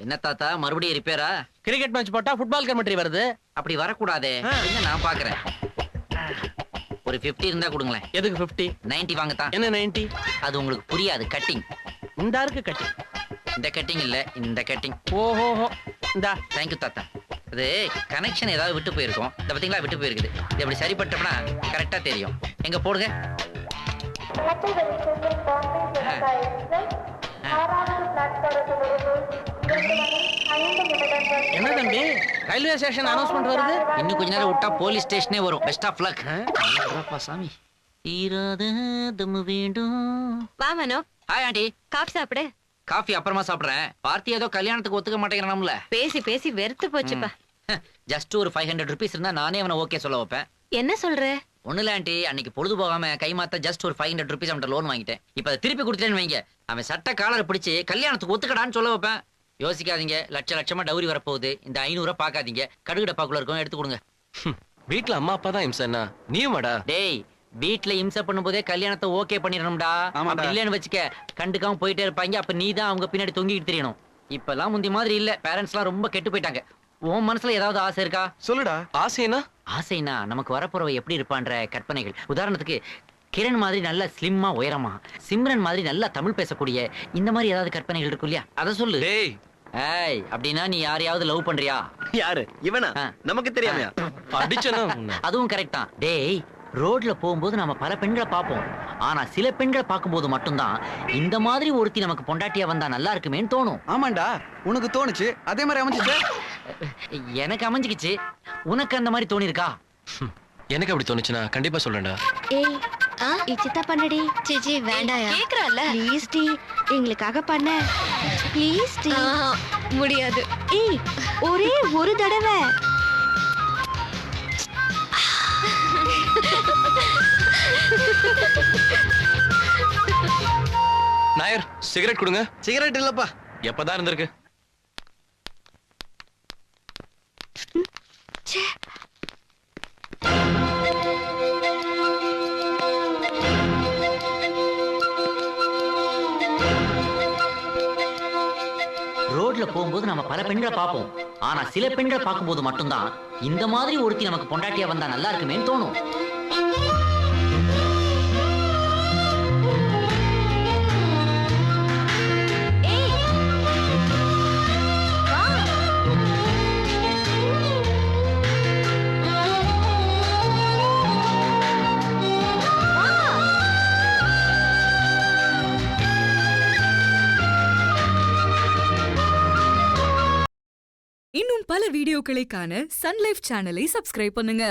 என்ன தாத்தா மறுபடியும் ரிப்பேரா? கிரிக்கெட் மேட்ச் போட்டா ஃபுட்பால் கமெண்ட்ரி வருது. அப்படி வரக்கூடாதே. என்ன நான் பாக்குறேன். ஒரு 50 இருந்தா கொடுங்களேன். எதுக்கு 50? 90 வாங்கத்தான். என்ன 90? அது உங்களுக்கு புரியாது. கட்டிங். இந்த இருக்கு கட்டி. இந்த கட்டிங் இல்ல, இந்த கட்டிங். ஓஹோஹோ. இந்தா. தேங்க்யூ தாத்தா. அது கனெக்ஷன் ஏதாவது விட்டு போயிருக்கும். இந்த பாத்தீங்களா விட்டு போயிருக்குது. இது அப்படி சரிப்பட்டோம்னா கரெக்டா தெரியும். எங்க போடுங்க. என்ன தம்பி ரயில்வே ஸ்டேஷன் அனௌன்ஸ்மெண்ட் வருது? இன்னும் கொஞ்ச நேரம் விட்டா போலீஸ் ஸ்டேஷனே வரும். Best of luck. சாமி தீராத தம்மு வேண்டும். வா மனோ. Hi aunty. காஃபி சாப்பிடு. காஃபி அப்புறமா சாப்பிடுறேன். பார்த்தி ஏதோ கல்யாணத்துக்கு ஒத்துக்க மாட்டேங்கிறானுல. பேசி பேசி வெறுத்து போச்சுப்பா. ஜஸ்ட் ஒரு 500 ருபீஸ் இருந்தா நானே அவனை ஓகே சொல்ல வைப்பேன். என்ன சொல்ற? ஒண்ணுல ஆண்டி, அன்னைக்கு பொழுது போகாம கை மாத்த ஜஸ்ட் ஒரு 500 ருபீஸ் அவன்கிட்ட லோன் வாங்கிட்டேன். இப்ப அதை திருப்பி கொடுத்துட்டேன்னு வைங்க, அவன் சட்ட காலரை பிடிச்சு கல்யாணத்துக்கு ஒத்துக்கடான்னு சொல்ல வைப்பேன். யோசிக்காதீங்க, லட்சமா டவுரி வரப்போகுது. இந்த 500 பாக்காதீங்க, கடுகு டப்பாக்குள்ள இருக்கும், எடுத்து கொடுங்க. வீட்ல அம்மா அப்பா தான் இம்சன்னா நீயும் வாடா. டேய், வீட்ல இம்சை பண்ணும்போதே கல்யாணத்தை ஓகே பண்ணிடணும்டா. அப்படி இல்லன்னு வச்சுக்க, கண்டுக்காம போயிட்டே இருப்பாங்க. அப்ப நீ தான் அவங்க பின்னாடி தொங்கிட்டு தெரியணும். இப்பெல்லாம் முந்தி மாதிரி இல்ல. பேரண்ட்ஸ் எல்லாம் ரொம்ப கெட்டு போயிட்டாங்க. உன் மனசுல ஏதாவது ஆசை இருக்கா? சொல்லுடா. ஆசைனா? ஆசைனா நமக்கு வரப்போறவ எப்படி இருப்பான்ற கற்பனைகள். உதாரணத்துக்கு கிரண் மாதிரி நல்ல ஸ்லிம்மா உயரமா, சிம்ரன் மாதிரி நல்லா தமிழ் பேசக்கூடிய இந்த மாதிரி ஏதாவது கற்பனைகள் இருக்கும் இல்லையா? அத சொல்லு. டேய், ஏய், அப்படின்னா நீ யாரையாவது லவ் பண்றியா? யாரு இவனா? நமக்கு தெரியாமையா? அடிச்சனா? அதுவும் கரெக்ட் தான். டேய், ரோட்ல போகும்போது நம்ம பல பெண்களை பார்ப்போம். ஆனா சில பெண்களை பார்க்கும்போது மட்டும்தான் இந்த மாதிரி ஒருத்தி நமக்கு பொண்டாட்டியா வந்தா நல்லா இருக்குமேன்னு தோணும். ஆமாண்டா, உனக்கு தோணுச்சு, அதே மாதிரி அமைஞ்சிச்சு. எனக்கு அமைஞ்சுக்கிச்சு. உனக்கு அந்த மாதிரி தோணி இருக்கா? எனக்கு அப்படி தோணுச்சுனா கண்டிப்பா சொல்றேன்டா. ஏய் இச்சித்தா பண்ணடி. சிச்சி வேண்டாயா? கேக்குறல்ல ப்ளீஸ் டி, எங்களுக்காக பண்ண ப்ளீஸ் டி. முடியாது. ஏய் ஒரே ஒரு தடவை. நாயர் சிகரெட் கொடுங்க. சிகரெட் இல்லப்பா. எப்பதான் இருந்திருக்கு? ரோட்ல போகும்போது நம்ம பல பெண்களை பார்ப்போம். ஆனா சில பெண்களை பார்க்கும்போது மட்டும்தான் இந்த மாதிரி ஒருத்தி நமக்கு பொண்டாட்டியா வந்தா நல்லா இருக்குமேன்னு தோணும். இன்னும் பல வீடியோக்களை காண சன் லைஃப் சேனலை சப்ஸ்கிரைப் பண்ணுங்க.